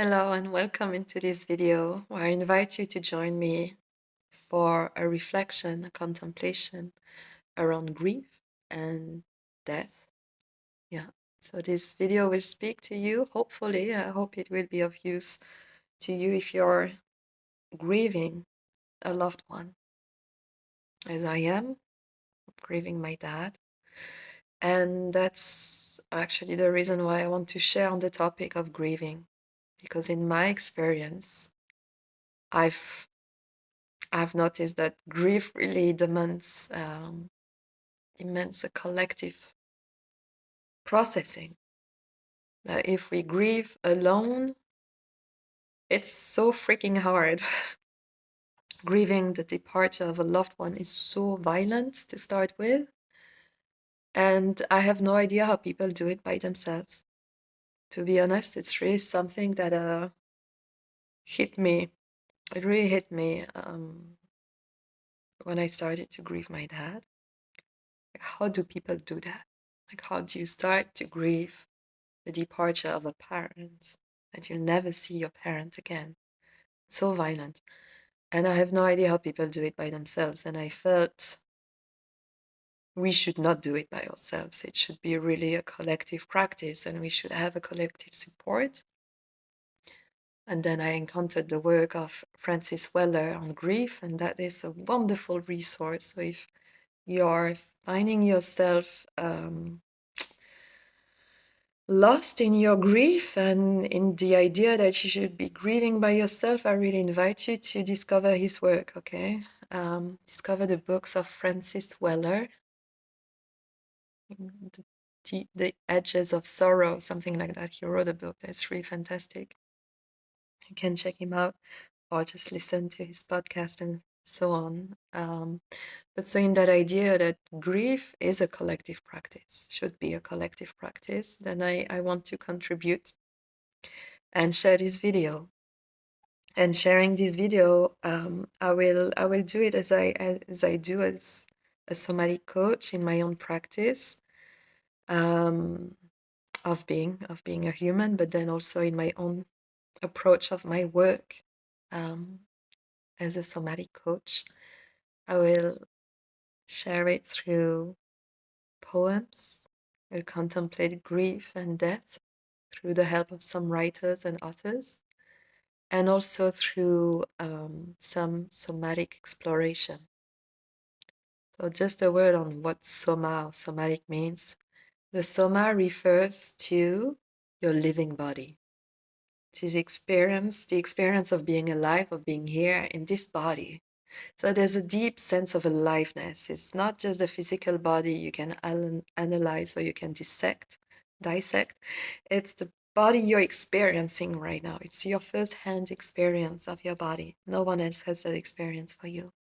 Hello and welcome into this video where I invite you to join me for a reflection, a contemplation around grief and death. Yeah, so this video will speak to you, hopefully. I hope it will be of use to you if you're grieving a loved one, as I am, grieving my dad. And that's actually the reason why I want to share on the topic of grieving, because in my experience, I've I've noticed that grief really demands a collective processing. That if we grieve alone, it's so freaking hard. Grieving the departure of a loved one is so violent to start with, and I have no idea how people do it by themselves. To be honest, it's really something that hit me. It really hit me when I started to grieve my dad. How do people do that? Like, how do you start to grieve the departure of a parent, that you'll never see your parent again? It's so violent. And I have no idea how people do it by themselves. And I felt we should not do it by ourselves. It should be really a collective practice, and we should have a collective support. And then I encountered the work of Francis Weller on grief, and that is a wonderful resource. So if you're finding yourself lost in your grief and in the idea that you should be grieving by yourself, I really invite you to discover his work, okay? Discover the books of Francis Weller, the Edges of Sorrow, something like that. He wrote a book that's really fantastic. You can check him out or just listen to his podcast and so on. But so in that idea that grief is a collective practice, should be a collective practice, then I want to contribute and share this video. And sharing this video, I will do it as I do as a somatic coach in my own practice of being a human, but then also in my own approach of my work as a somatic coach. I will share it through poems. I'll contemplate grief and death through the help of some writers and authors, and also through some somatic exploration. So just a word on what soma or somatic means. The soma refers to your living body. It is the experience of being alive, of being here in this body. So there's a deep sense of aliveness. It's not just the physical body you can analyze or you can dissect. It's the body you're experiencing right now. It's your first-hand experience of your body. No one else has that experience for you.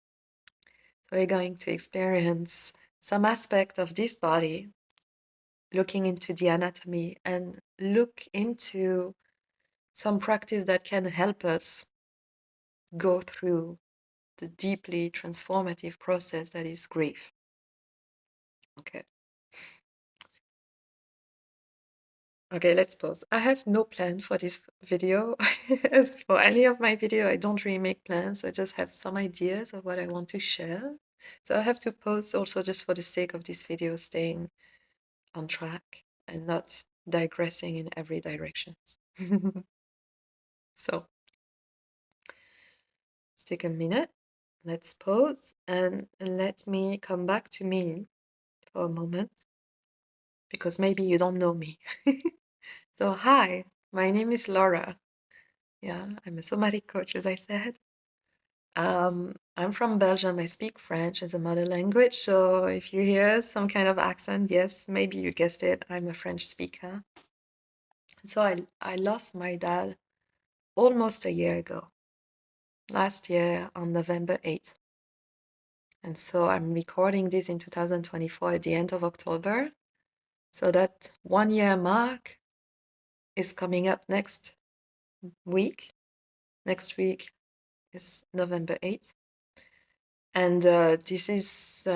So we're going to experience some aspect of this body, looking into the anatomy and look into some practice that can help us go through the deeply transformative process that is grief. Okay. Okay, let's pause. I have no plan for this video. As for any of my video, I don't really make plans. I just have some ideas of what I want to share. So I have to pause also just for the sake of this video staying on track and not digressing in every direction. So let's take a minute. Let's pause and let me come back to me for a moment, because maybe you don't know me. So hi, my name is Laura. Yeah, I'm a somatic coach, as I said. I'm from Belgium. I speak French as a mother language. So if you hear some kind of accent, yes, maybe you guessed it, I'm a French speaker. So I lost my dad almost a year ago, last year on November 8th. And so I'm recording this in 2024 at the end of October. So that 1 year mark is coming up next week. Next week is November 8th. And this is,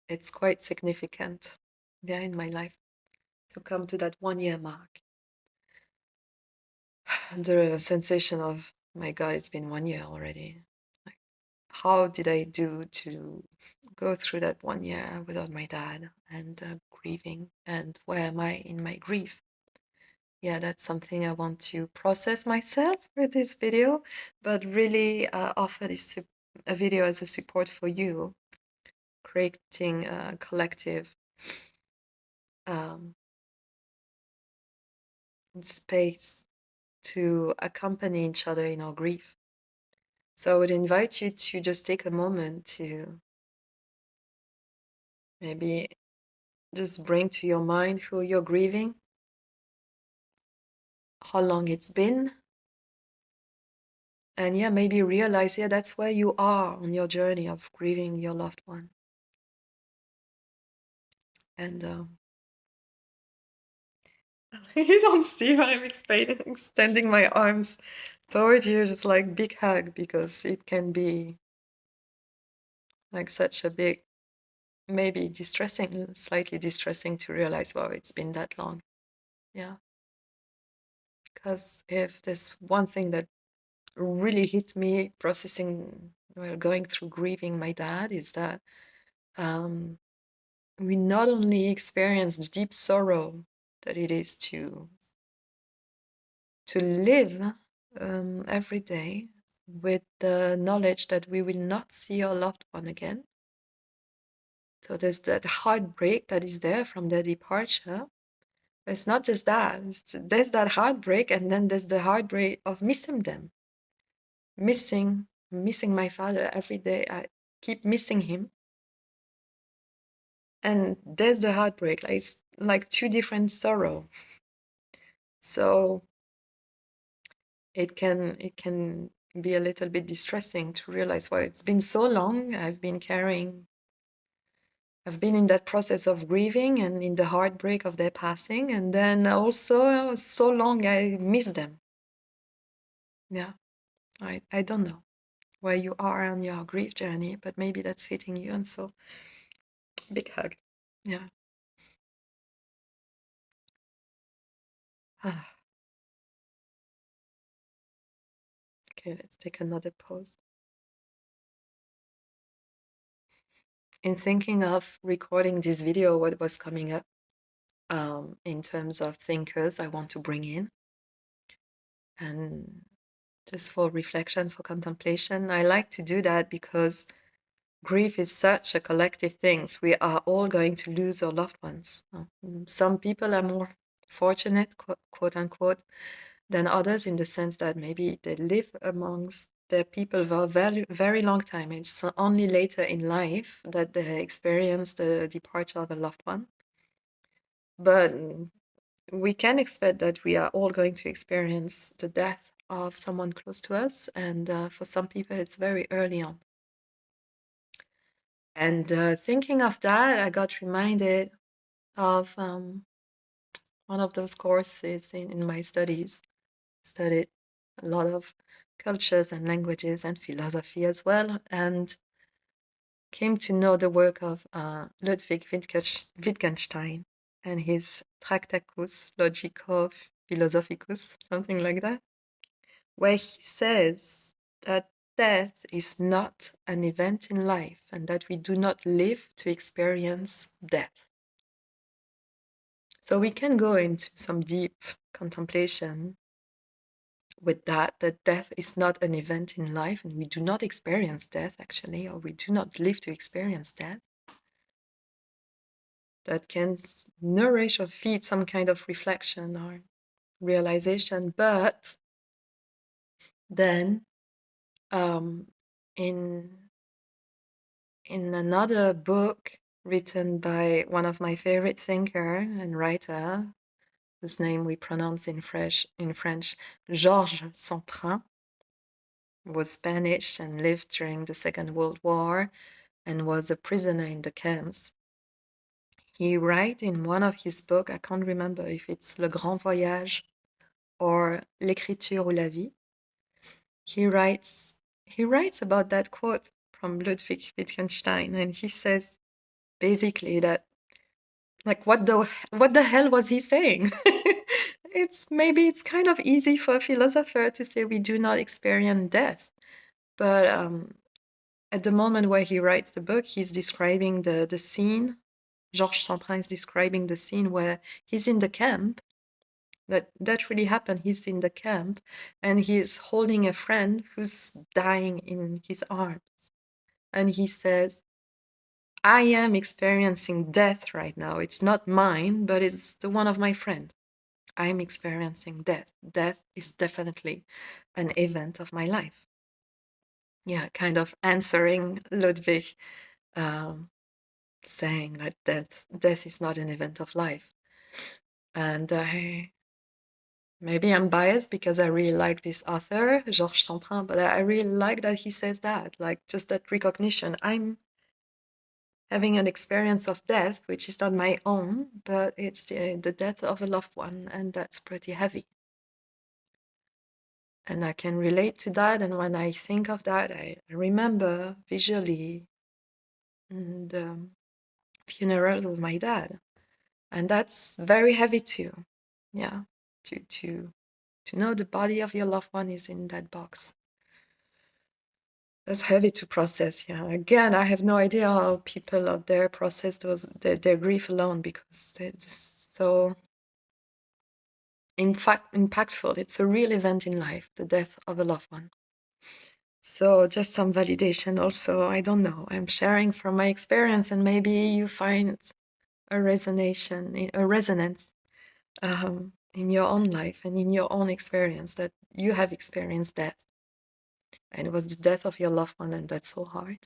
it's quite significant, yeah, in my life to come to that 1 year mark. The sensation of, my God, it's been 1 year already. Like, how did I do to go through that 1 year without my dad and grieving? And where am I in my grief? Yeah, that's something I want to process myself with this video, but really offer a video as a support for you, creating a collective um, space to accompany each other in our grief. So I would invite you to just take a moment to maybe just bring to your mind who you're grieving, how long it's been, and yeah, maybe realize, yeah, that's where you are on your journey of grieving your loved one. And you don't see how I'm extending my arms towards you, just like big hug, because it can be like such a big, maybe distressing, slightly distressing to realize, wow, it's been that long. Yeah. Because if there's one thing that really hit me processing, well, going through grieving my dad, is that we not only experience the deep sorrow that it is to live every day with the knowledge that we will not see our loved one again. So there's that heartbreak that is there from their departure. It's not just that. There's that heartbreak, and then there's the heartbreak of missing them. Missing my father every day. I keep missing him. And there's the heartbreak. Like, it's like two different sorrow. So it can be a little bit distressing to realize, well, it's been so long. I've been in that process of grieving and in the heartbreak of their passing, and then also so long I miss them. Yeah, I don't know where you are on your grief journey, but maybe that's hitting you, and so big hug. Yeah. Okay, let's take another pause. In thinking of recording this video, what was coming up in terms of thinkers I want to bring in, and just for reflection, for contemplation, I like to do that because grief is such a collective thing. We are all going to lose our loved ones. Some people are more fortunate, quote unquote, than others, in the sense that maybe they live amongst their people for a very, very long time. It's only later in life that they experience the departure of a loved one. But we can expect that we are all going to experience the death of someone close to us, and for some people it's very early on. And thinking of that, I got reminded of one of those courses in my studies. Studied a lot of cultures and languages and philosophy as well, and came to know the work of Ludwig Wittgenstein and his Tractacus, Logico-Philosophicus, something like that, where he says that death is not an event in life and that we do not live to experience death. So we can go into some deep contemplation with that death is not an event in life and we do not experience death, actually, or we do not live to experience death. That can nourish or feed some kind of reflection or realization. But then in another book written by one of my favorite thinker and writer, whose name we pronounce in French, Jorge Semprun, was Spanish and lived during the Second World War and was a prisoner in the camps. He writes in one of his books, I can't remember if it's Le Grand Voyage or L'écriture ou la vie, he writes about that quote from Ludwig Wittgenstein, and he says basically that Like, what the hell was he saying? It's kind of easy for a philosopher to say we do not experience death, but at the moment where he writes the book, he's describing the scene. Georges Semprun is describing the scene where he's in the camp. That really happened. He's in the camp, and he's holding a friend who's dying in his arms, and he says, I am experiencing death right now. It's not mine, but it's the one of my friend. I'm experiencing death. Death is definitely an event of my life. Yeah, kind of answering Ludwig, um, saying that death is not an event of life. And maybe I'm biased because I really like this author, Georges Semprun, but I really like that he says that, like just that recognition. I'm having an experience of death, which is not my own, but it's the death of a loved one, and that's pretty heavy. And I can relate to that, and when I think of that, I remember visually the funeral of my dad, and that's very heavy too. Yeah, to know the body of your loved one is in that box. That's heavy to process. Yeah. Again, I have no idea how people out there process their grief alone, because they're just so in fact impactful. It's a real event in life, the death of a loved one. So just some validation also. I don't know. I'm sharing from my experience, and maybe you find a resonance in your own life and in your own experience, that you have experienced death, and it was the death of your loved one, and that's so hard.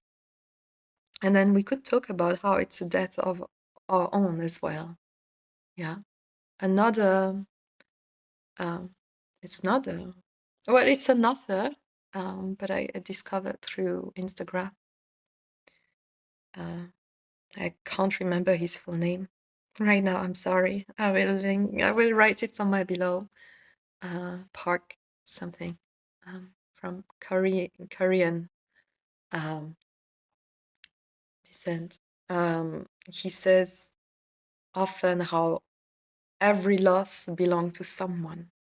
And then we could talk about how it's a death of our own as well. Yeah. Another, it's not a, well, it's an author, but I discovered through Instagram. I can't remember his full name right now. I'm sorry. I will write it somewhere below. Park something, from Korean descent. He says often how every loss belongs to someone.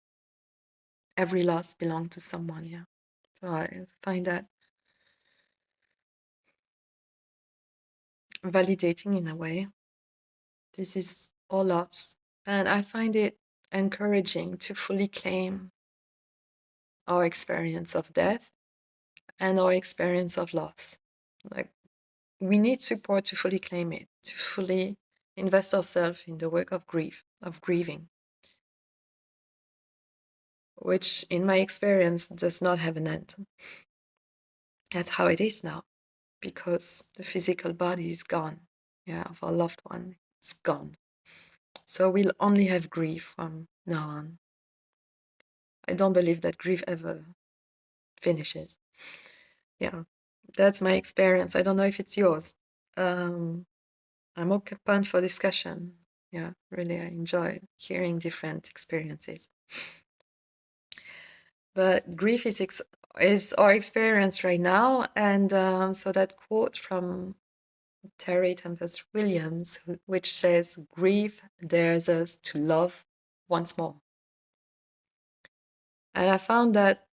Every loss belongs to someone. Yeah. So I find that validating in a way. This is all loss, and I find it encouraging to fully claim our experience of death and our experience of loss. Like, we need support to fully claim it, to fully invest ourselves in the work of grief, of grieving, which in my experience does not have an end. That's how it is now, because the physical body is gone. Yeah, of our loved one, it's gone. So we'll only have grief from now on. I don't believe that grief ever finishes. Yeah, that's my experience. I don't know if it's yours. I'm open for discussion. Yeah, really, I enjoy hearing different experiences. But grief is our experience right now, and so that quote from Terry Tempest Williams, which says, "Grief dares us to love once more," and I found that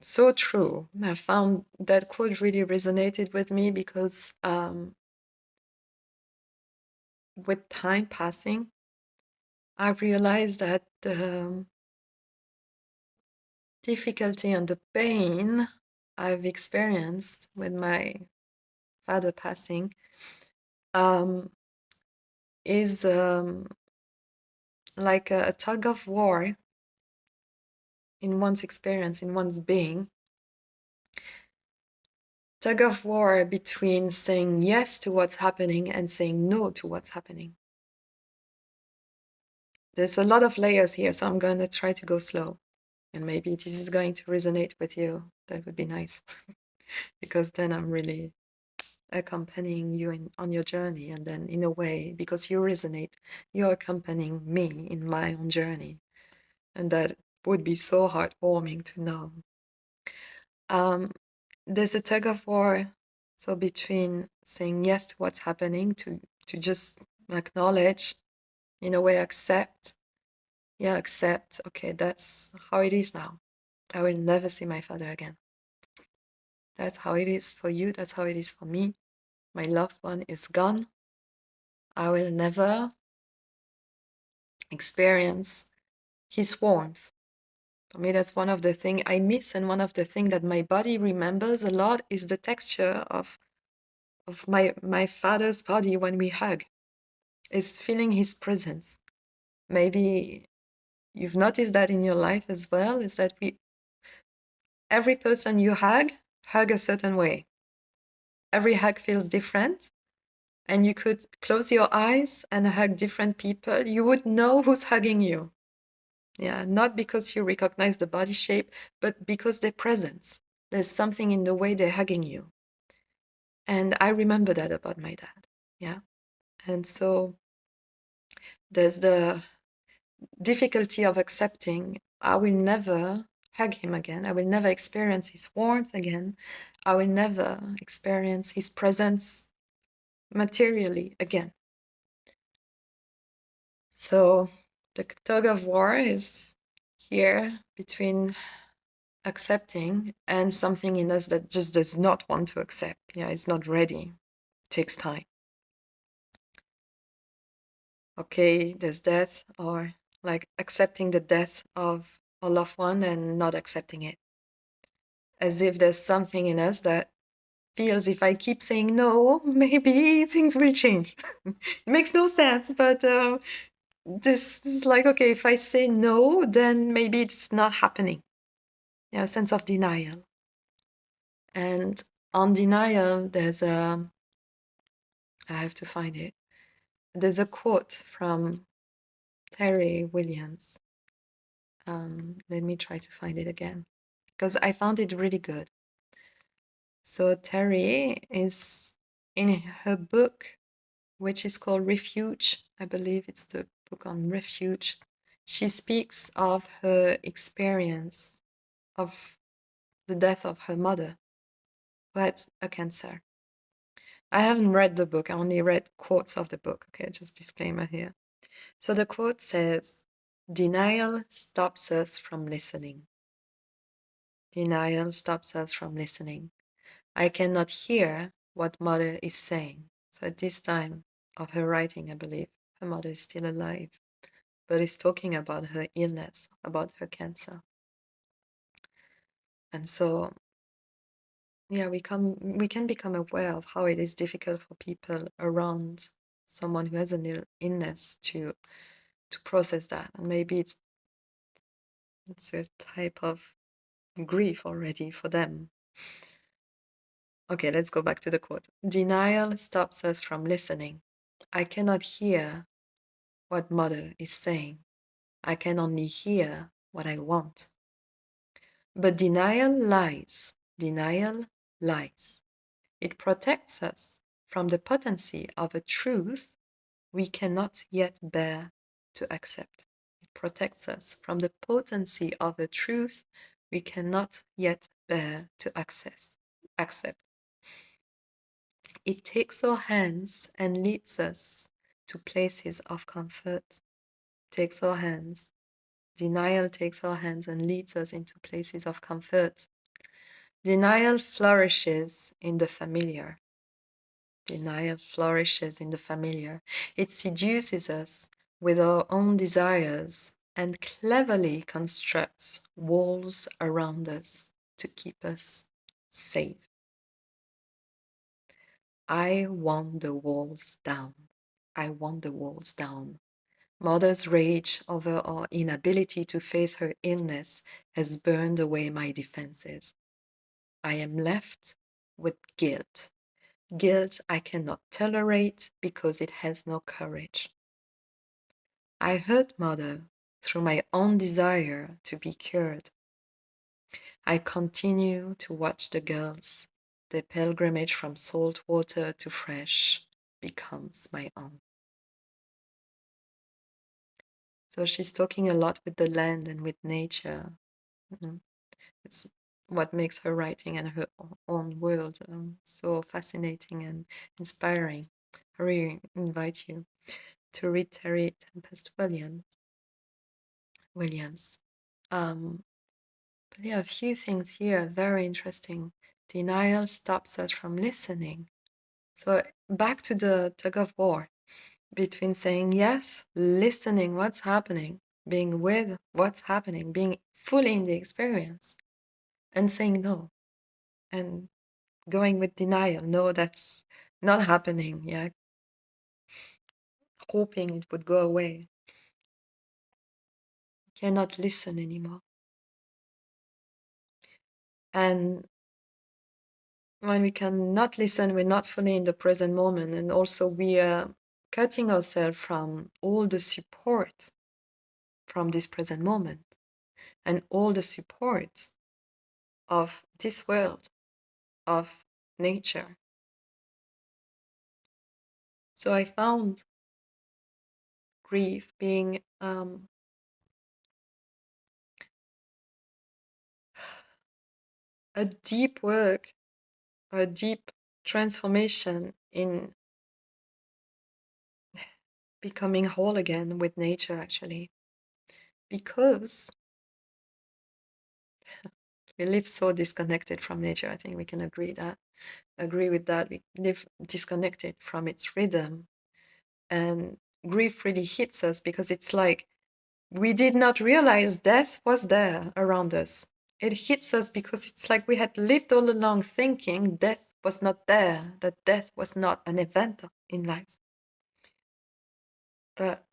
so true. I found that quote really resonated with me because with time passing, I've realized that the difficulty and the pain I've experienced with my father passing is like a tug of war in one's experience, in one's being. Tug of war between saying yes to what's happening and saying no to what's happening. There's a lot of layers here, so I'm going to try to go slow. And maybe this is going to resonate with you. That would be nice. Because then I'm really accompanying you on your journey. And then in a way, because you resonate, you're accompanying me in my own journey. And that would be so heartwarming to know. There's a tug of war, so between saying yes to what's happening, to just acknowledge, in a way accept. Yeah, accept. Okay, that's how it is now. I will never see my father again. That's how it is for you. That's how it is for me. My loved one is gone. I will never experience his warmth. For me, that's one of the things I miss, and one of the things that my body remembers a lot is the texture of my father's body when we hug. Is feeling his presence. Maybe you've noticed that in your life as well, is that every person you hug a certain way. Every hug feels different, and you could close your eyes and hug different people. You would know who's hugging you. Yeah, not because you recognize the body shape, but because their presence. There's something in the way they're hugging you. And I remember that about my dad. Yeah. And so there's the difficulty of accepting I will never hug him again. I will never experience his warmth again. I will never experience his presence materially again. So the tug of war is here between accepting and something in us that just does not want to accept. Yeah, it's not ready. It takes time. Okay, there's death, or like accepting the death of a loved one and not accepting it. As if there's something in us that feels if I keep saying no, maybe things will change. It makes no sense, but this is like, okay, if I say no, then maybe it's not happening. Yeah, a sense of denial. And on denial, there's I have to find it. There's a quote from Terry Williams. Let me try to find it again, because I found it really good. So Terry is in her book, which is called Refuge. I believe it's the book on refuge. She speaks of her experience of the death of her mother, who had a cancer. I haven't read the book, I only read quotes of the book. Okay, just disclaimer here. So the quote says, "Denial stops us from listening. Denial stops us from listening. I cannot hear what mother is saying." So at this time of her writing, I believe her mother is still alive, but is talking about her illness, about her cancer. And so, yeah, we can become aware of how it is difficult for people around someone who has an illness to process that. And maybe it's a type of grief already for them. Okay, let's go back to the quote. "Denial stops us from listening. I cannot hear what mother is saying. I can only hear what I want. But denial lies. Denial lies. It protects us from the potency of a truth we cannot yet bear to accept. It protects us from the potency of a truth we cannot yet bear to accept. It takes our hands and leads us to places of comfort. Takes our hands. Denial takes our hands and leads us into places of comfort. Denial flourishes in the familiar. Denial flourishes in the familiar. It seduces us with our own desires and cleverly constructs walls around us to keep us safe. I want the walls down. I want the walls down. Mother's rage over our inability to face her illness has burned away my defenses. I am left with guilt. Guilt I cannot tolerate because it has no courage. I hurt mother through my own desire to be cured. I continue to watch the girls. The pilgrimage from salt water to fresh becomes my own. So she's talking a lot with the land and with nature. It's what makes her writing and her own world so fascinating and inspiring. I really invite you to read Terry Tempest Williams. But yeah, a few things here very interesting. Denial stops us from listening. So back to the tug of war between saying yes, listening what's happening, being with what's happening, being fully in the experience, and saying no, and going with denial. No, that's not happening. Yeah, hoping it would go away. Cannot listen anymore. And when we cannot listen, we're not fully in the present moment, and also we are cutting ourselves from all the support from this present moment and all the support of this world, of nature. So I found grief being a deep work, a deep transformation in becoming whole again with nature, actually, because we live so disconnected from nature. I think we can agree with that. We live disconnected from its rhythm, and grief really hits us because it's like we did not realize death was there around us. It hits us because it's like we had lived all along thinking death was not there, that death was not an event in life. But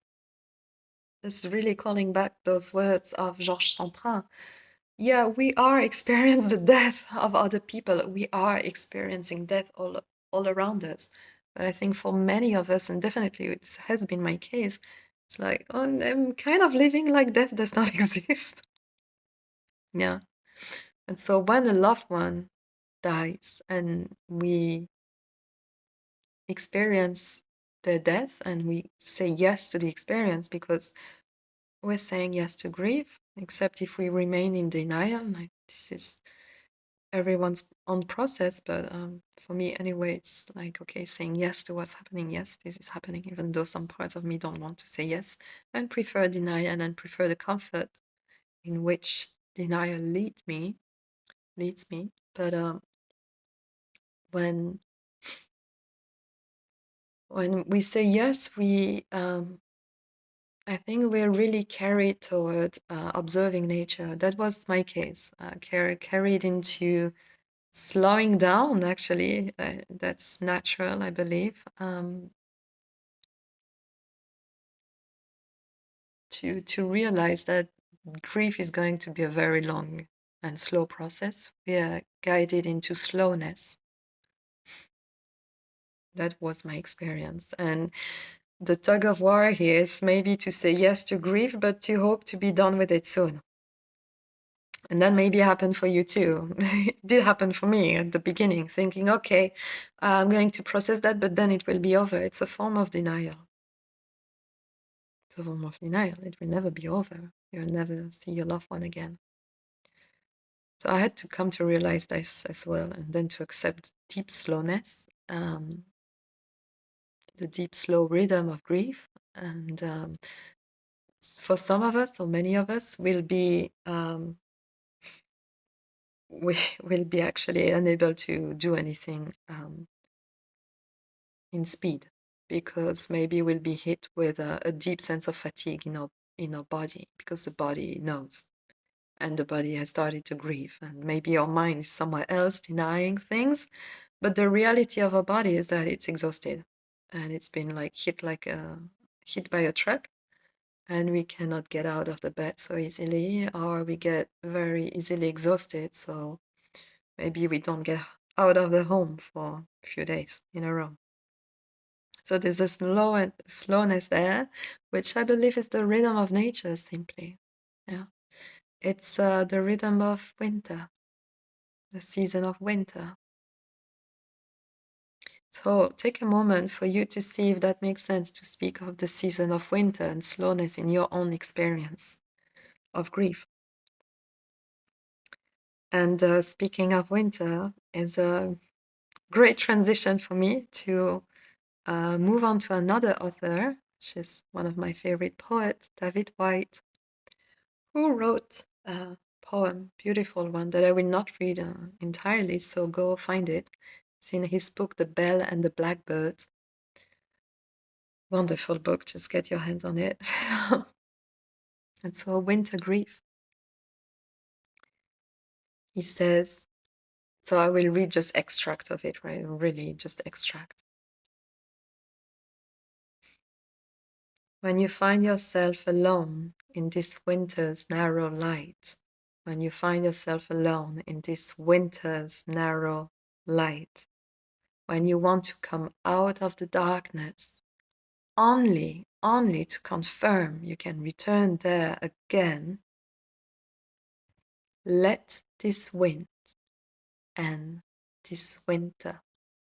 it's really calling back those words of Georges Semprun. Yeah, we are experiencing the death of other people. We are experiencing death all around us. But I think for many of us, and definitely this has been my case, it's like, oh, I'm kind of living like death does not exist. Yeah. And so when a loved one dies and we experience the death and we say yes to the experience because we're saying yes to grief, except if we remain in denial, like this is everyone's own process, but for me anyway, it's like, okay, saying yes to what's happening. Yes, this is happening, even though some parts of me don't want to say yes and prefer denial and prefer the comfort in which denial leads me. But when we say yes, we I think we're really carried toward observing nature. That was my case. Carried into slowing down. Actually, that's natural, I believe. To realize that grief is going to be a very long and slow process. We are guided into slowness. That was my experience, and the tug of war here is maybe to say yes to grief, but to hope to be done with it soon. And that maybe happened for you too. It did happen for me at the beginning, thinking, okay, I'm going to process that, but then it will be over. It's a form of denial. It's a form of denial. It will never be over. You'll never see your loved one again. So I had to come to realize this as well, and then to accept deep slowness, the deep, slow rhythm of grief. And for some of us, or many of us, we will be actually unable to do anything in speed, because maybe we'll be hit with a deep sense of fatigue in our body, because the body knows, and the body has started to grieve, and maybe our mind is somewhere else denying things, but the reality of our body is that it's exhausted, and it's been like hit by a truck, and we cannot get out of the bed so easily, or we get very easily exhausted, so maybe we don't get out of the home for a few days in a row. So there's a slowness there, which I believe is the rhythm of nature, simply. Yeah, it's the rhythm of winter, the season of winter. So take a moment for you to see if that makes sense to speak of the season of winter and slowness in your own experience of grief. And speaking of winter is a great transition for me to move on to another author She's one of my favorite poets, David Whyte, who wrote a poem, beautiful one, that I will not read entirely, so go find it. It's in his book, The Bell and the Blackbird. Wonderful book, just get your hands on it. And so, Winter Grief. He says, so I will read just extract of it, right? Really, just extract. When you find yourself alone in this winter's narrow light, when you find yourself alone in this winter's narrow light, when you want to come out of the darkness, only to confirm you can return there again, let this wind and this winter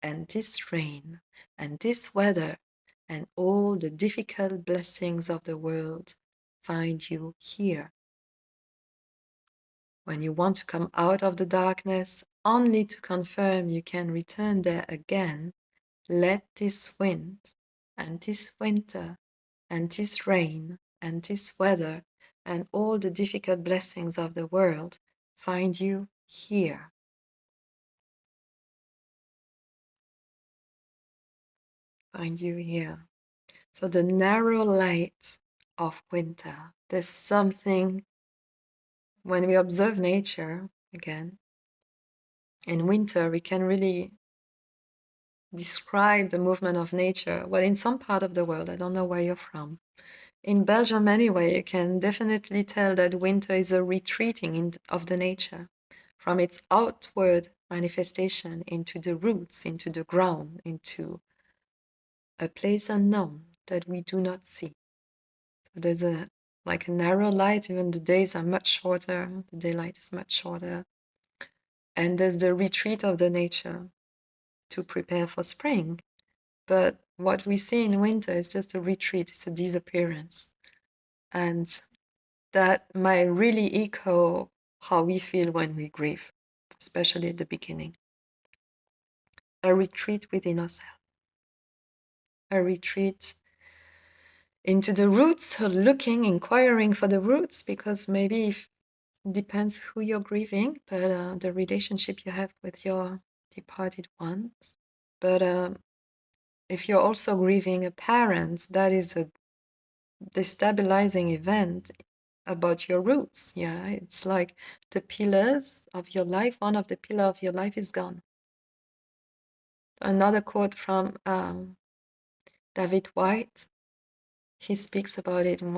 and this rain and this weather and all the difficult blessings of the world find you here. When you want to come out of the darkness, only to confirm you can return there again, let this wind and this winter and this rain and this weather and all the difficult blessings of the world find you here. Find you here. So the narrow light of winter, there's something, when we observe nature again, in winter, we can really describe the movement of nature. Well, in some part of the world, I don't know where you're from. In Belgium, anyway, you can definitely tell that winter is a retreating of the nature from its outward manifestation into the roots, into the ground, into a place unknown that we do not see. So there's a narrow light, even the days are much shorter, the daylight is much shorter. And there's the retreat of the nature to prepare for spring. But what we see in winter is just a retreat, it's a disappearance. And that might really echo how we feel when we grieve, especially at the beginning. A retreat within ourselves. A retreat into the roots, looking, inquiring for the roots, because maybe it depends who you're grieving, but the relationship you have with your departed ones. But if you're also grieving a parent, that is a destabilizing event about your roots. Yeah, it's like the pillars of your life, one of the pillars of your life is gone. Another quote from David Whyte, he speaks about it in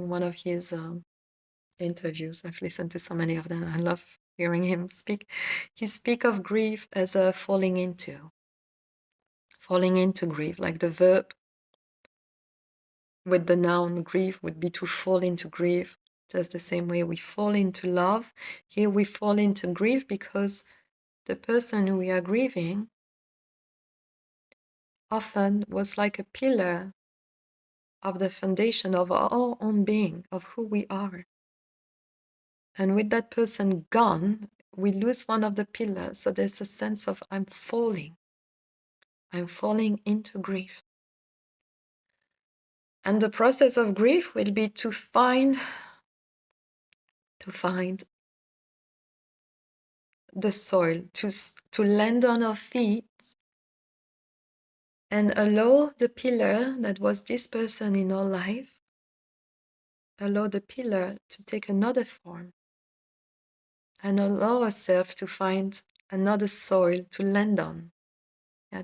one of his interviews. I've listened to so many of them. I love hearing him speak. He speaks of grief as a falling into grief, like the verb with the noun grief would be to fall into grief. Just the same way we fall into love, here we fall into grief because the person who we are grieving often was like a pillar of the foundation of our own being, of who we are. And with that person gone, we lose one of the pillars. So there's a sense of I'm falling into grief. And the process of grief will be to find the soil, to land on our feet and allow the pillar that was this person in our life, allow the pillar to take another form and allow ourselves to find another soil to land on,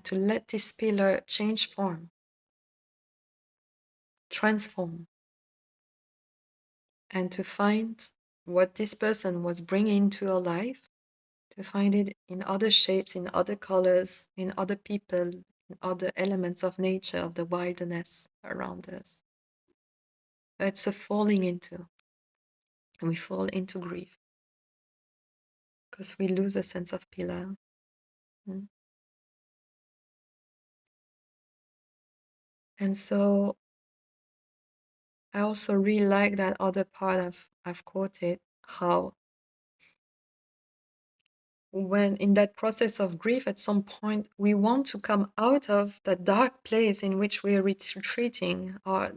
to let this pillar change form, transform, and to find what this person was bringing to our life, to find it in other shapes, in other colors, in other people, in other elements of nature, of the wilderness around us. It's a falling into, and we fall into grief because we lose a sense of pillar. And so I also really like that other part I've quoted, how when in that process of grief, at some point, we want to come out of that dark place in which we are retreating, or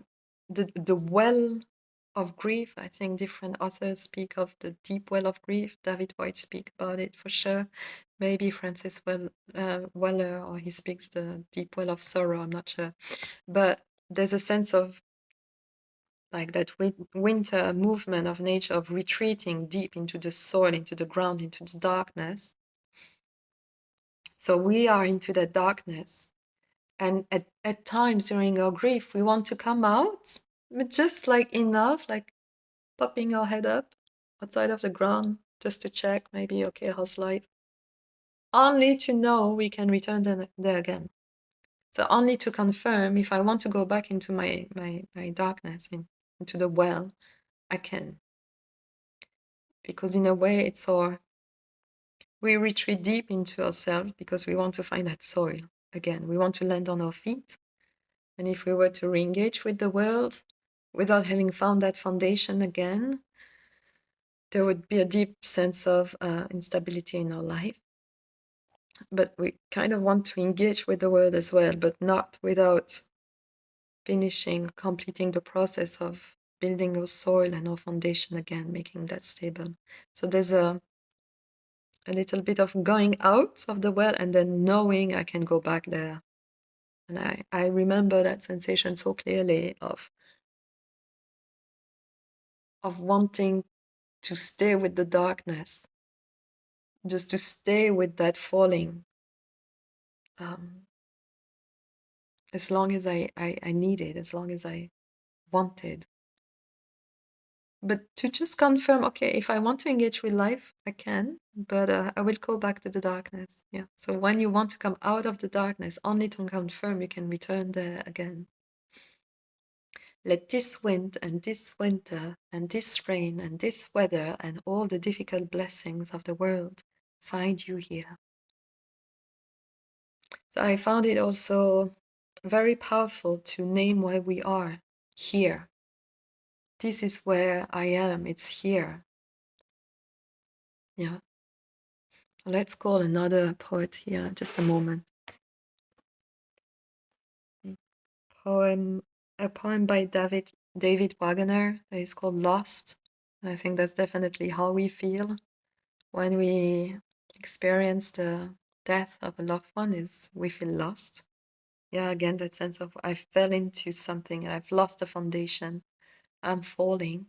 the well of grief. I think different authors speak of the deep well of grief. David Whyte speaks about it for sure. Maybe Weller, or he speaks the deep well of sorrow. I'm not sure, but there's a sense of like that winter movement of nature, of retreating deep into the soil, into the ground, into the darkness. So we are into that darkness. And at times during our grief, we want to come out, but just like enough, like popping our head up outside of the ground just to check, maybe, okay, how's life? Only to know we can return there again. So only to confirm if I want to go back into my darkness, into the well, I can. Because in a way, we retreat deep into ourselves because we want to find that soil again. We want to land on our feet. And if we were to re-engage with the world without having found that foundation again, there would be a deep sense of instability in our life. But we kind of want to engage with the world as well, but not without completing the process of building our soil and our foundation again, making that stable. So there's a little bit of going out of the well and then knowing I can go back there. And I remember that sensation so clearly of wanting to stay with the darkness, just to stay with that falling, as long as I needed, as long as I wanted. But to just confirm, okay, if I want to engage with life, I can, but I will go back to the darkness. Yeah. So when you want to come out of the darkness, only to confirm you can return there again. Let this wind and this winter and this rain and this weather and all the difficult blessings of the world find you here. So I found it also very powerful to name where we are, here. This is where I am, it's here. Yeah. Let's call another poet here, just a moment. A poem by David Wagner that is called Lost. And I think that's definitely how we feel when we experience the death of a loved one, is we feel lost. Yeah, again, that sense of I fell into something, I've lost the foundation, I'm falling.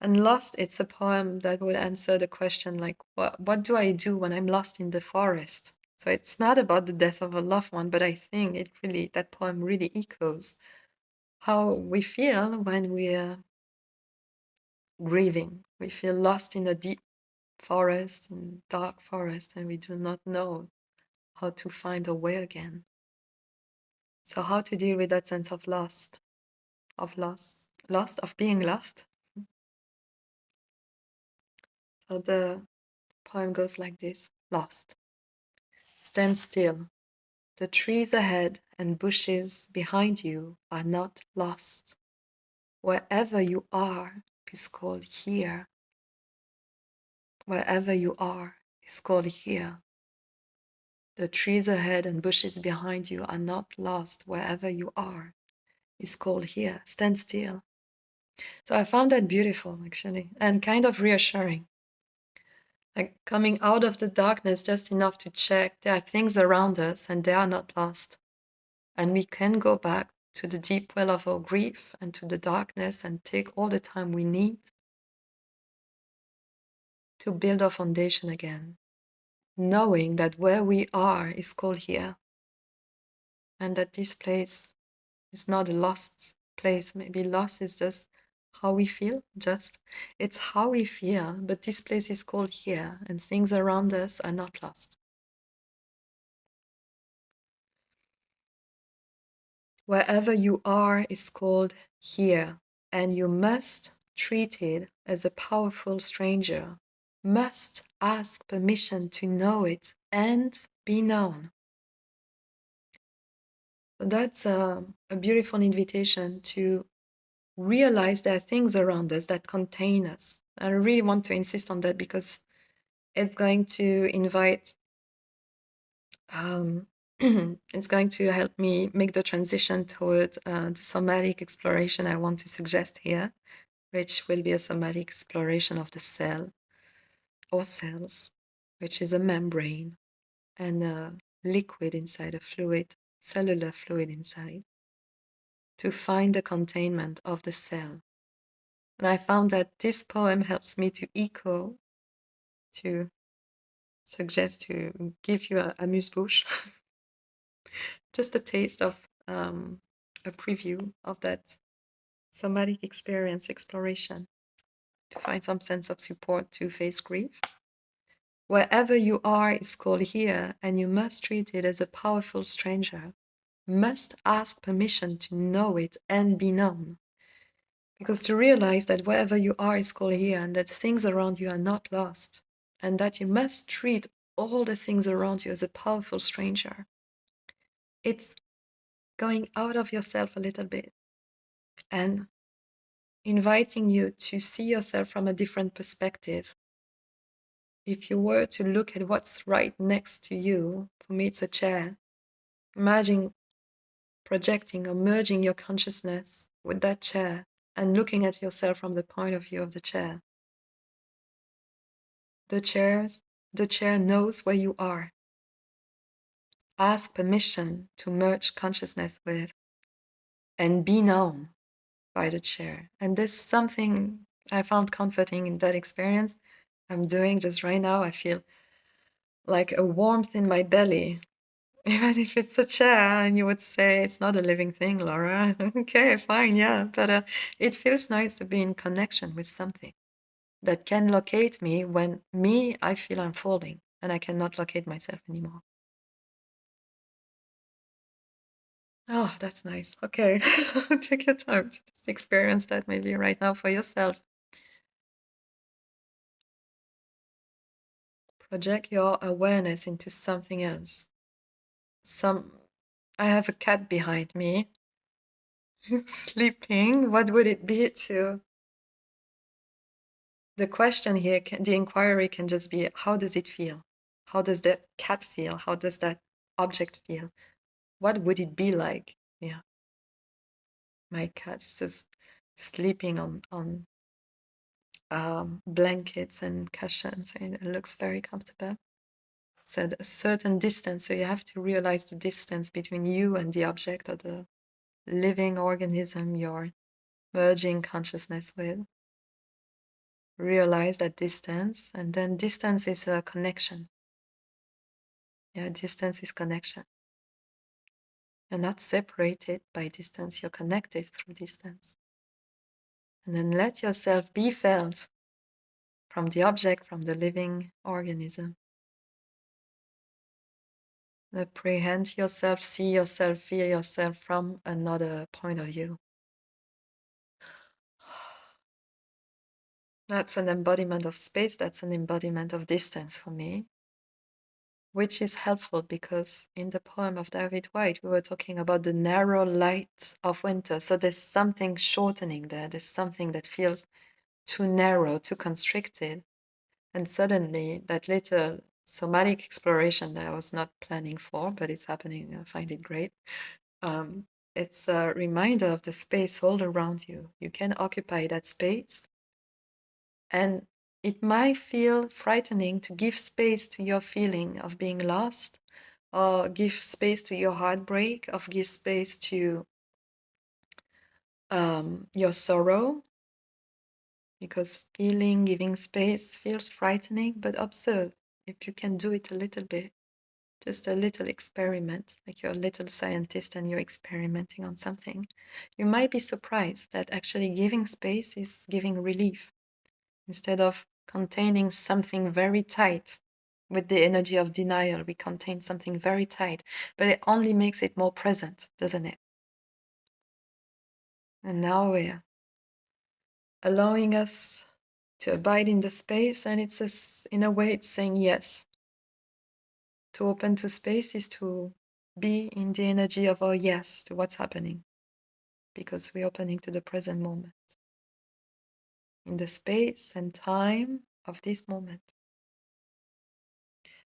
And Lost, it's a poem that would answer the question like, what do I do when I'm lost in the forest? So it's not about the death of a loved one, but I think that poem really echoes how we feel when we're grieving. We feel lost in a deep forest, in dark forest, and we do not know how to find a way again. So how to deal with that sense of of being lost? So the poem goes like this: Lost. Stand still. The trees ahead and bushes behind you are not lost. Wherever you are is called here. Wherever you are is called here. The trees ahead and bushes behind you are not lost. Wherever you are is called here. Stand still. So I found that beautiful, actually, and kind of reassuring. Like coming out of the darkness just enough to check there are things around us and they are not lost. And we can go back to the deep well of our grief and to the darkness and take all the time we need to build our foundation again, knowing that where we are is called here, and that this place is not a lost place. Maybe lost is just how we feel, it's how we feel, but this place is called here, and things around us are not lost. Wherever you are is called here, and you must treat it as a powerful stranger, must ask permission to know it and be known. So that's a beautiful invitation to realize there are things around us that contain us. I really want to insist on that because It's going to invite, it's going to help me make the transition towards the somatic exploration I want to suggest here, which will be a somatic exploration of the cell or cells, which is a membrane and a liquid inside, a fluid, cellular fluid inside, to find the containment of the cell. And I found that this poem helps me to echo, to suggest, to give you a amuse-bouche, just a taste of a preview of that somatic experience exploration, to find some sense of support to face grief. Wherever you are is called here, and you must treat it as a powerful stranger, must ask permission to know it and be known. Because to realize that wherever you are is called here, and that things around you are not lost, and that you must treat all the things around you as a powerful stranger, it's going out of yourself a little bit and inviting you to see yourself from a different perspective. If you were to look at what's right next to you, for me it's a chair, imagine projecting or merging your consciousness with that chair and looking at yourself from the point of view of the chair. The chair knows where you are. Ask permission to merge consciousness with and be known by the chair. And there's something I found comforting in that experience I'm doing just right now. I feel like a warmth in my belly, even if it's a chair, and you would say it's not a living thing, Laura. Okay, fine, yeah. But it feels nice to be in connection with something that can locate me when I feel I'm falling and I cannot locate myself anymore. Oh, that's nice. Okay. Take your time to just experience that maybe right now for yourself. Project your awareness into something else. I have a cat behind me sleeping. What would it be to? The question here, the inquiry can just be, how does it feel? How does that cat feel? How does that object feel? What would it be like? Yeah. My cat is just sleeping on blankets and cushions, and it looks very comfortable. It's at a certain distance, so you have to realize the distance between you and the object or the living organism you're merging consciousness with. Realize that distance, and then distance is a connection. Yeah, distance is connection. You're not separated by distance, you're connected through distance. And then let yourself be felt from the object, from the living organism. Apprehend yourself, see yourself, feel yourself from another point of view. That's an embodiment of space, that's an embodiment of distance for me, which is helpful because in the poem of David Whyte, we were talking about the narrow light of winter. So there's something shortening there, there's something that feels too narrow, too constricted. And suddenly that little somatic exploration that I was not planning for, but it's happening, I find it great. It's a reminder of the space all around you. You can occupy that space. And it might feel frightening to give space to your feeling of being lost, or give space to your heartbreak, or give space to your sorrow, because giving space feels frightening, but observe if you can do it a little bit, just a little experiment, like you're a little scientist and you're experimenting on something. You might be surprised that actually giving space is giving relief. Instead of containing something very tight with the energy of denial, we contain something very tight, but it only makes it more present, doesn't it? And now we're allowing us to abide in the space, and in a way, it's saying yes. To open to space is to be in the energy of our yes to what's happening, because we're opening to the present moment, in the space and time of this moment.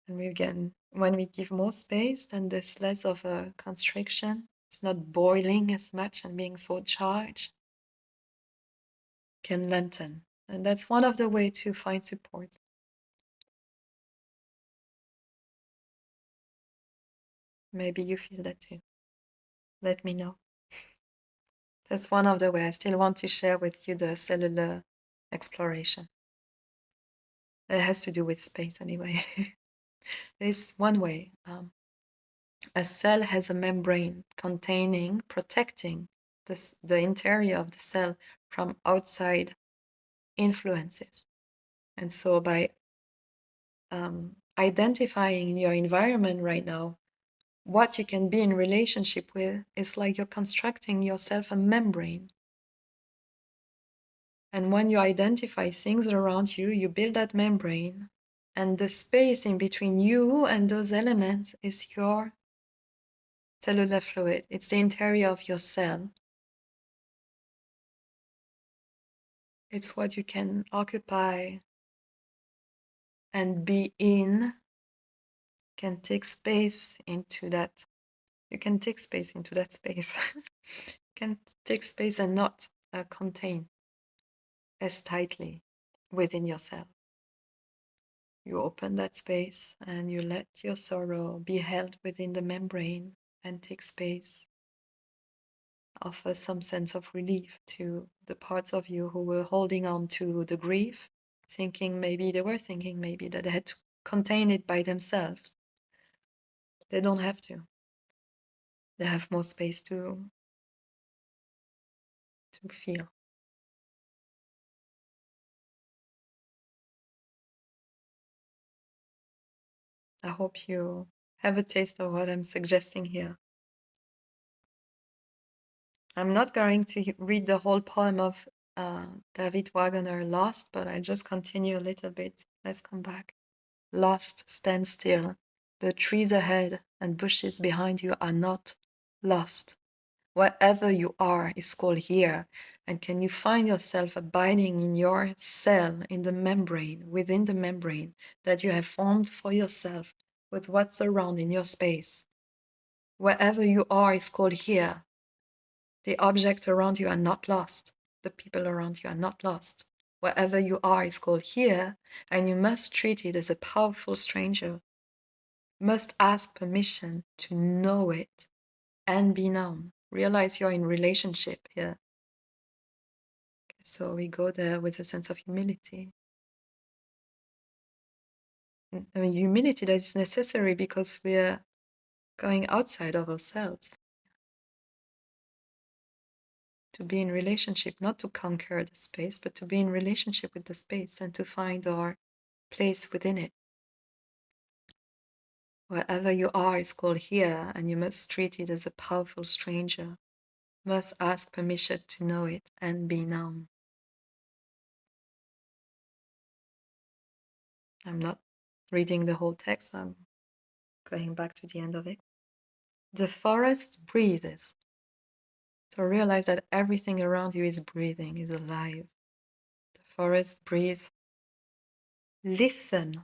And when we give more space, then there's less of a constriction. It's not boiling as much and being so charged. Can lengthen. And that's one of the ways to find support. Maybe you feel that too. Let me know. That's one of the ways. I still want to share with you the cellular exploration. It has to do with space anyway. There's one way. A cell has a membrane containing, protecting the interior of the cell from outside influences. And so by identifying your environment right now, what you can be in relationship with is like you're constructing yourself a membrane. And when you identify things around you, you build that membrane, and the space in between you and those elements is your cellular fluid. It's the interior of your cell. It's what you can occupy and be in, can take space into that. You can take space into that space. You can take space and not contain as tightly within yourself. You open that space and you let your sorrow be held within the membrane and take space. Offer some sense of relief to the parts of you who were holding on to the grief, thinking maybe that they had to contain it by themselves. They don't have to. They have more space to feel. I hope you have a taste of what I'm suggesting here. I'm not going to read the whole poem of David Wagner, Lost, but I just continue a little bit. Let's come back. Lost, stand still. The trees ahead and bushes behind you are not lost. Wherever you are is called here. And can you find yourself abiding in your cell, in the membrane, within the membrane that you have formed for yourself with what's around in your space? Wherever you are is called here. The objects around you are not lost. The people around you are not lost. Wherever you are is called here, and you must treat it as a powerful stranger. Must ask permission to know it and be known. Realize you're in relationship here. So we go there with a sense of humility. I mean, humility that is necessary because we're going outside of ourselves. To be in relationship, not to conquer the space, but to be in relationship with the space and to find our place within it. Wherever you are is called here, and you must treat it as a powerful stranger. Must ask permission to know it and be known. I'm not reading the whole text, I'm going back to the end of it. The forest breathes. So realize that everything around you is breathing, is alive. The forest breathes. Listen.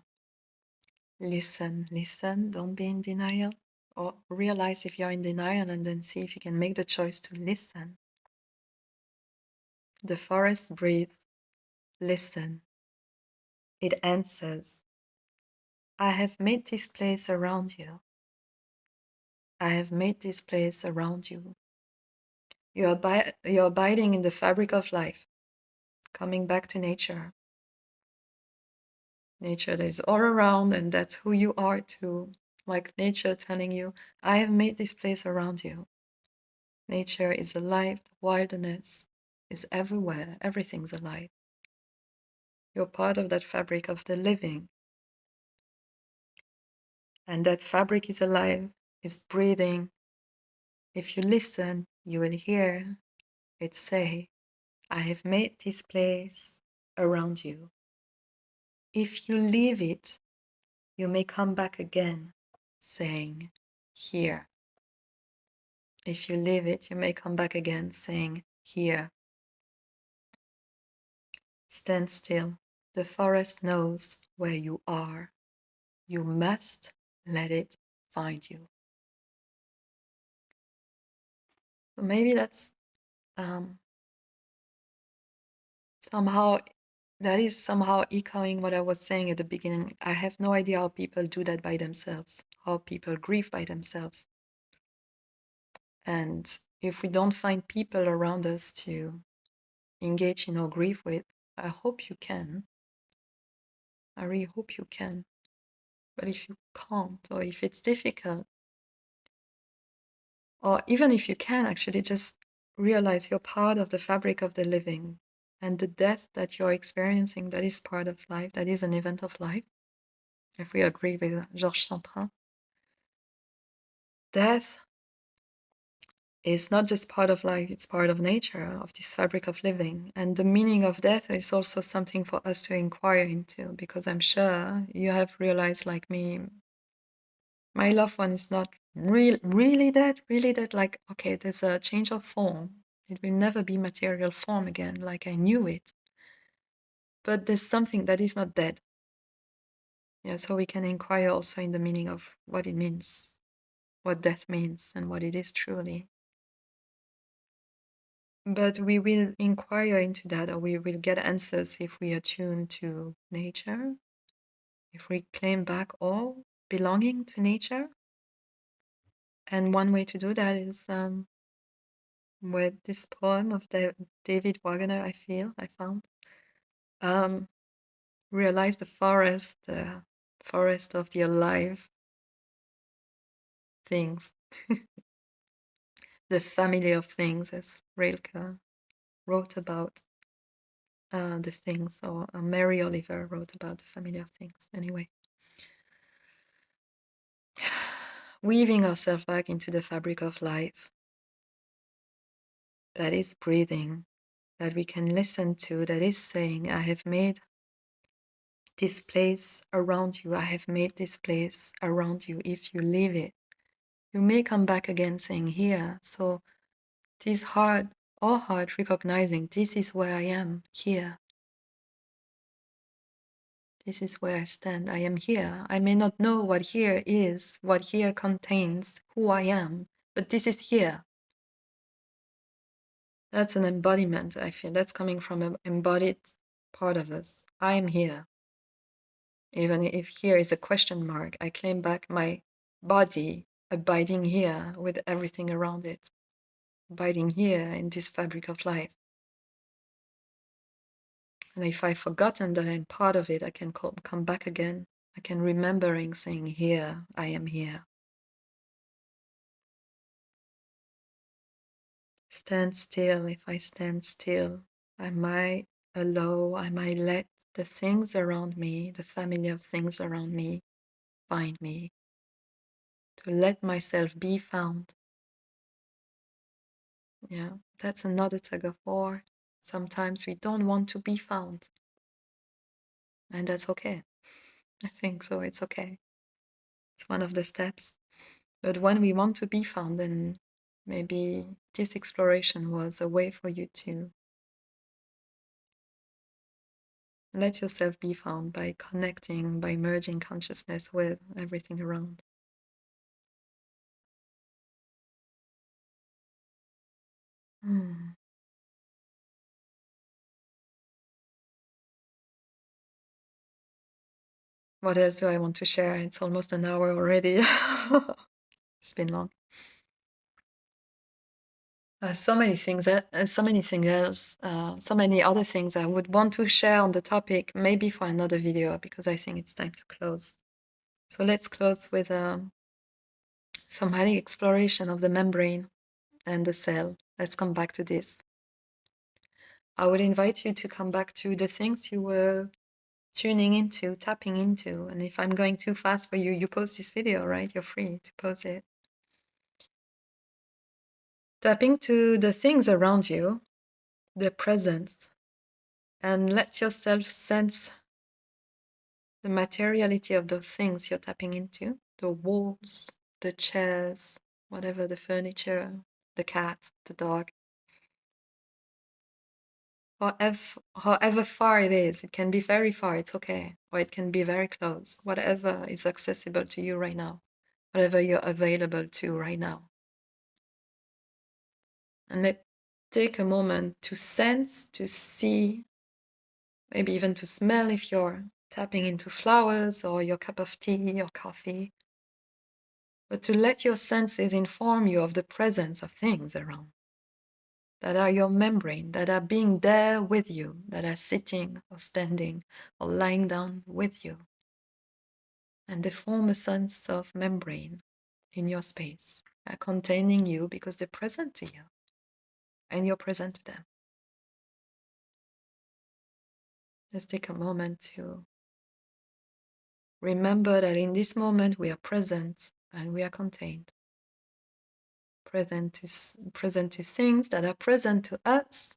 Listen, listen. Don't be in denial. Or realize if you're in denial and then see if you can make the choice to listen. The forest breathes. Listen. It answers. I have made this place around you. I have made this place around you. You're abiding in the fabric of life, coming back to nature. Nature that is all around, and that's who you are too. Like nature telling you, I have made this place around you. Nature is alive, the wilderness is everywhere, everything's alive. You're part of that fabric of the living. And that fabric is alive, is breathing. If you listen, you will hear it say, I have made this place around you. If you leave it, you may come back again, saying, here. If you leave it, you may come back again, saying, here. Stand still. The forest knows where you are. You must let it find you. Maybe that's somehow that is somehow echoing what I was saying at the beginning. I have no idea how people do that by themselves, how people grieve by themselves. And if we don't find people around us to engage in our grief with, I hope you can. I really hope you can. But if you can't, or if it's difficult, or even if you can, actually just realize you're part of the fabric of the living, and the death that you're experiencing, that is part of life, that is an event of life. If we agree with Jorge Semprun, death is not just part of life, it's part of nature, of this fabric of living. And the meaning of death is also something for us to inquire into, because I'm sure you have realized, like me, my loved one is not really dead, like, okay, there's a change of form. It will never be material form again, like I knew it. But there's something that is not dead. Yeah, so we can inquire also in the meaning of what it means, what death means, and what it is truly. But we will inquire into that, or we will get answers if we attune to nature, if we claim back all belonging to nature. And one way to do that is with this poem of David Wagner, I found. Realize the forest of the alive things, the family of things, as Rilke wrote about the things, or Mary Oliver wrote about the family of things. Anyway, weaving ourselves back into the fabric of life that is breathing, that we can listen to, that is saying, I have made this place around you, I have made this place around you. If you leave it, you may come back again saying, here. So this heart, our heart recognizing, this is where I am, here. This is where I stand. I am here. I may not know what here is, what here contains, who I am, but this is here. That's an embodiment, I feel. That's coming from an embodied part of us. I am here. Even if here is a question mark, I claim back my body abiding here with everything around it, abiding here in this fabric of life. And if I've forgotten that I'm part of it, I can come back again. I can remembering saying, here, I am here. Stand still. If I stand still, I might let the things around me, the family of things around me, find me. To let myself be found. Yeah, that's another tug of war. Sometimes we don't want to be found. And that's okay. I think so. It's okay. It's one of the steps. But when we want to be found, then maybe this exploration was a way for you to let yourself be found by connecting, by merging consciousness with everything around. What else do I want to share? It's almost an hour already. It's been long. So many things, so many other things I would want to share on the topic, maybe for another video, because I think it's time to close. So let's close with somatic exploration of the membrane and the cell. Let's come back to this. I would invite you to come back to the things you were tuning into, tapping into. And if I'm going too fast for you, you pause this video, right? You're free to pause it. Tapping to the things around you, their presence, and let yourself sense the materiality of those things you're tapping into, the walls, the chairs, whatever, the furniture, the cat, the dog. however far it is. It can be very far, it's okay. Or it can be very close. Whatever is accessible to you right now. Whatever you're available to right now. And take a moment to sense, to see, maybe even to smell if you're tapping into flowers or your cup of tea or coffee. But to let your senses inform you of the presence of things around that are your membrane, that are being there with you, that are sitting or standing or lying down with you. And they form a sense of membrane in your space, containing you because they're present to you and you're present to them. Let's take a moment to remember that in this moment we are present and we are contained. Present to things that are present to us,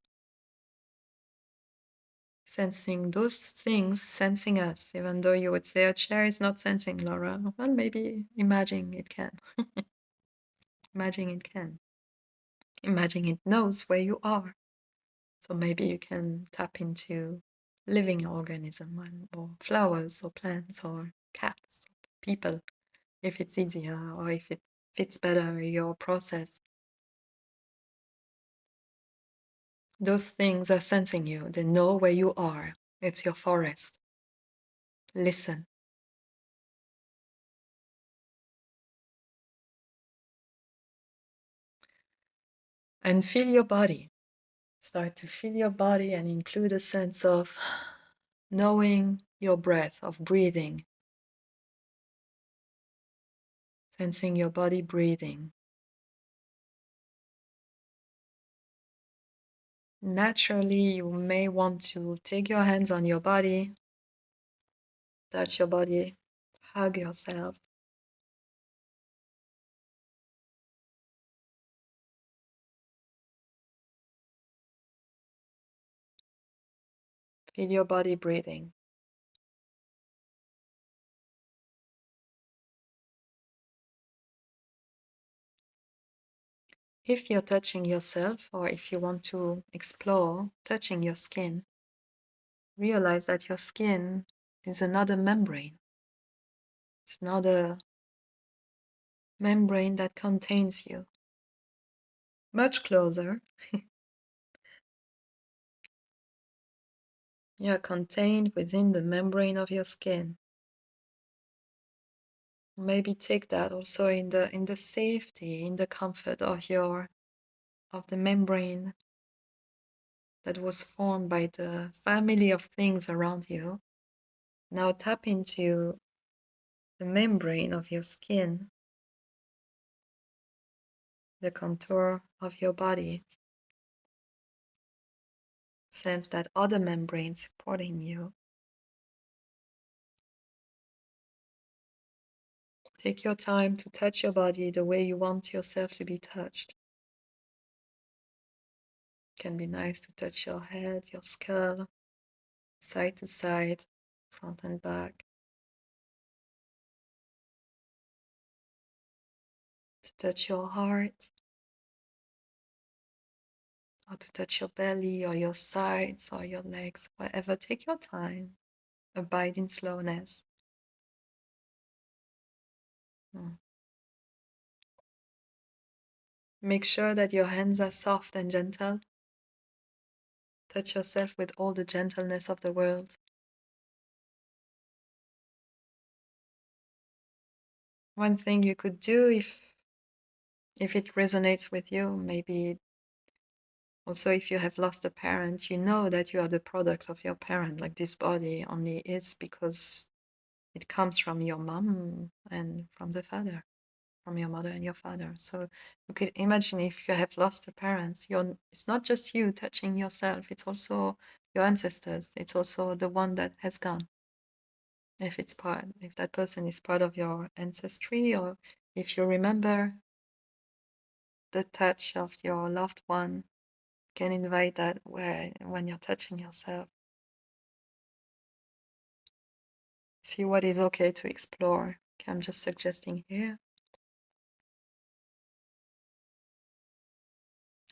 sensing those things, sensing us, even though you would say a chair is not sensing, Laura. Well, maybe imagine it can. Imagine it can. Imagine it knows where you are. So maybe you can tap into living organism or flowers or plants or cats, people, if it's easier or if it fits better your process. Those things are sensing you. They know where you are. It's your forest. Listen. And feel your body. Start to feel your body and include a sense of knowing your breath, of breathing. Sensing your body breathing. Naturally, you may want to take your hands on your body, touch your body, hug yourself. Feel your body breathing. If you're touching yourself, or if you want to explore touching your skin, realize that your skin is another membrane. It's not a membrane that contains you. Much closer. You're contained within the membrane of your skin. Maybe take that also in the safety, in the comfort of the membrane that was formed by the family of things around you. Now tap into the membrane of your skin, the contour of your body. Sense that other membrane supporting you. Take your time to touch your body the way you want yourself to be touched. It can be nice to touch your head, your skull, side to side, front and back. To touch your heart, or to touch your belly, or your sides, or your legs, whatever. Take your time. Abide in slowness. Make sure that your hands are soft and gentle. Touch yourself with all the gentleness of the world. One thing you could do if it resonates with you, maybe also if you have lost a parent, you know that you are the product of your parent. Like this body only is because it comes from your mom and from the father, from your mother and your father. So you could imagine if you have lost a parent, it's not just you touching yourself, it's also your ancestors. It's also the one that has gone. If that person is part of your ancestry, or if you remember the touch of your loved one, you can invite that when you're touching yourself. See what is okay to explore. Okay, I'm just suggesting here.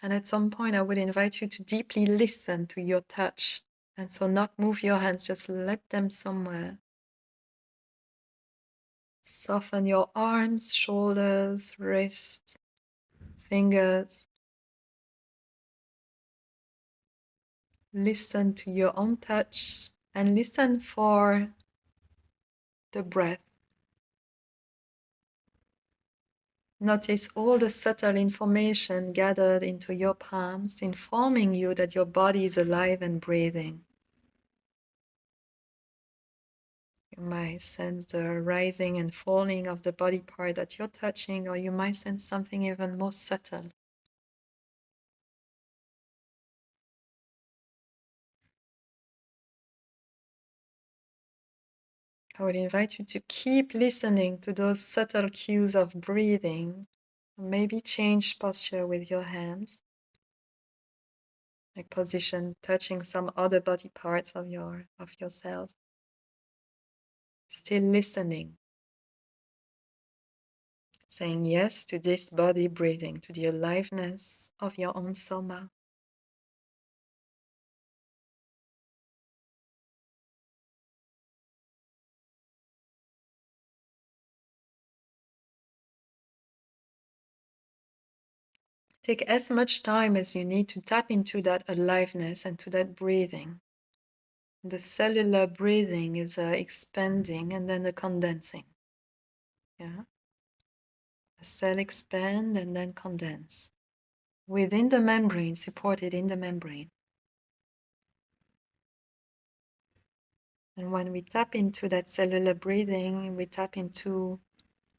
And at some point, I would invite you to deeply listen to your touch. And so not move your hands, just let them somewhere. Soften your arms, shoulders, wrists, fingers. Listen to your own touch and listen for the breath. Notice all the subtle information gathered into your palms, informing you that your body is alive and breathing. You might sense the rising and falling of the body part that you're touching, or you might sense something even more subtle. I would invite you to keep listening to those subtle cues of breathing. Maybe change posture with your hands, like position touching some other body parts of yourself. Still listening, saying yes to this body breathing, to the aliveness of your own soma. Take as much time as you need to tap into that aliveness and to that breathing. The cellular breathing is expanding and then the condensing. Yeah, the cell expand and then condense within the membrane, supported in the membrane. And when we tap into that cellular breathing, we tap into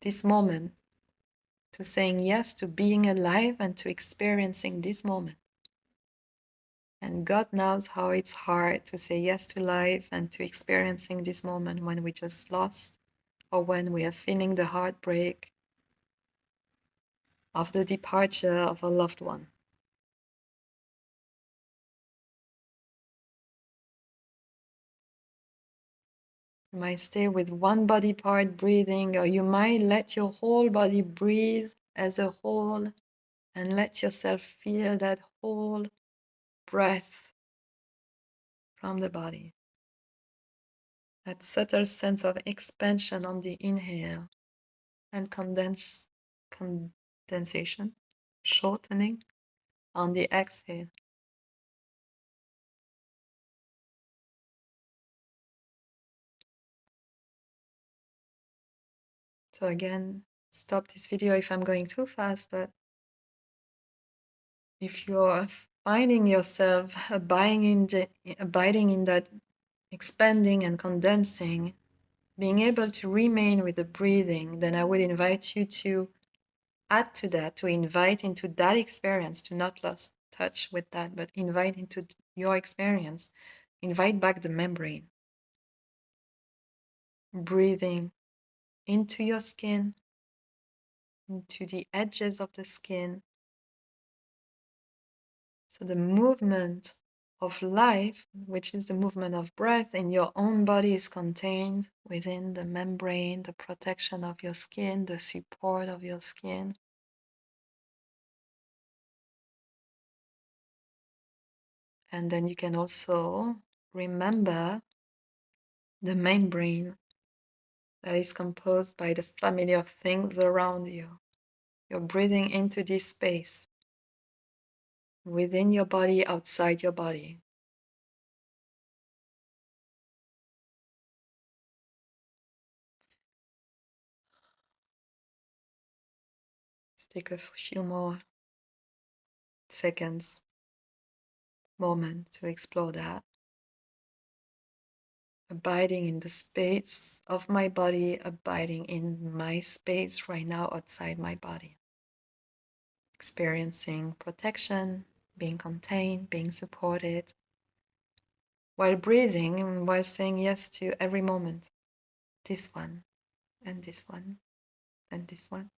this moment, to saying yes to being alive and to experiencing this moment. And God knows how it's hard to say yes to life and to experiencing this moment when we just lost, or when we are feeling the heartbreak of the departure of a loved one. You might stay with one body part breathing, or you might let your whole body breathe as a whole and let yourself feel that whole breath from the body. That subtle sense of expansion on the inhale and condensation, shortening on the exhale. So again, stop this video if I'm going too fast, but if you're finding yourself abiding in that expanding and condensing, being able to remain with the breathing, then I would invite you to add to that, to invite into that experience, to not lose touch with that, but invite into your experience, invite back the membrane, breathing into your skin, into the edges of the skin. So the movement of life, which is the movement of breath in your own body, is contained within the membrane, the protection of your skin, the support of your skin. And then you can also remember the membrane that is composed by the family of things around you. You're breathing into this space within your body, outside your body. Let's take a few more seconds, moments to explore that. Abiding in the space of my body, abiding in my space right now outside my body. Experiencing protection, being contained, being supported, while breathing and while saying yes to every moment. This one, and this one, and this one.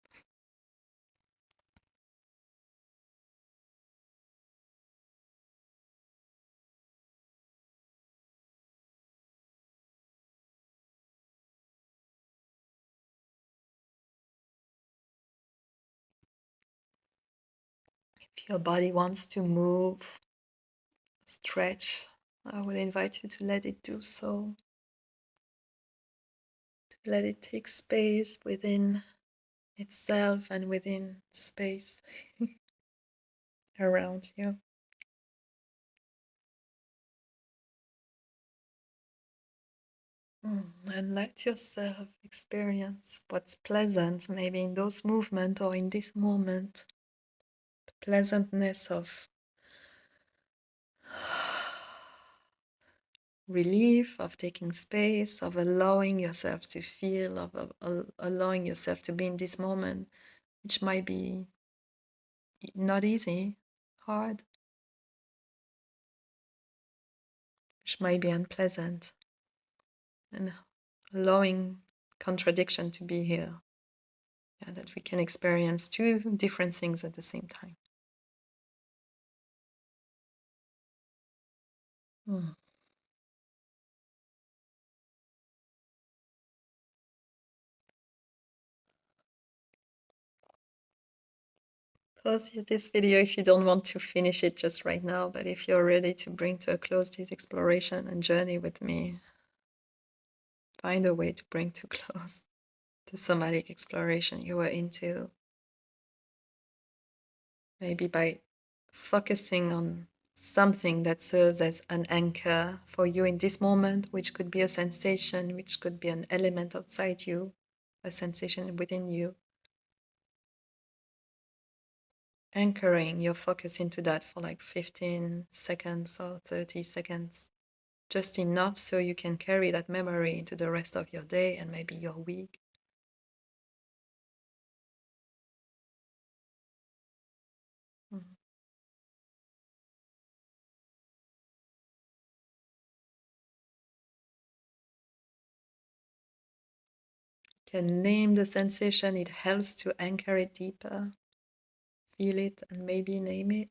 If your body wants to move, stretch, I would invite you to let it do so. To let it take space within itself and within space around you. And let yourself experience what's pleasant, maybe in those movements or in this moment. The pleasantness of relief, of taking space, of allowing yourself to feel, of allowing yourself to be in this moment, which might be not easy, hard, which might be unpleasant, and allowing contradiction to be here. Yeah, that we can experience two different things at the same time. Pause this video if you don't want to finish it just right now, but if you're ready to bring to a close this exploration and journey with me, find a way to bring to close the somatic exploration you were into. Maybe by focusing on something that serves as an anchor for you in this moment, which could be a sensation, which could be an element outside you, a sensation within you. Anchoring your focus into that for like 15 seconds or 30 seconds, just enough so you can carry that memory into the rest of your day and maybe your week. Mm. You can name the sensation, it helps to anchor it deeper. Feel it and maybe name it.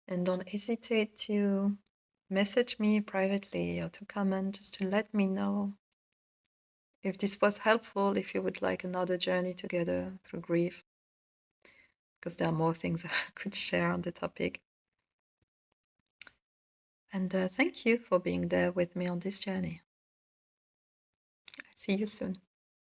And don't hesitate to message me privately or to comment just to let me know if this was helpful, if you would like another journey together through grief, because there are more things I could share on the topic. And thank you for being there with me on this journey. See you soon.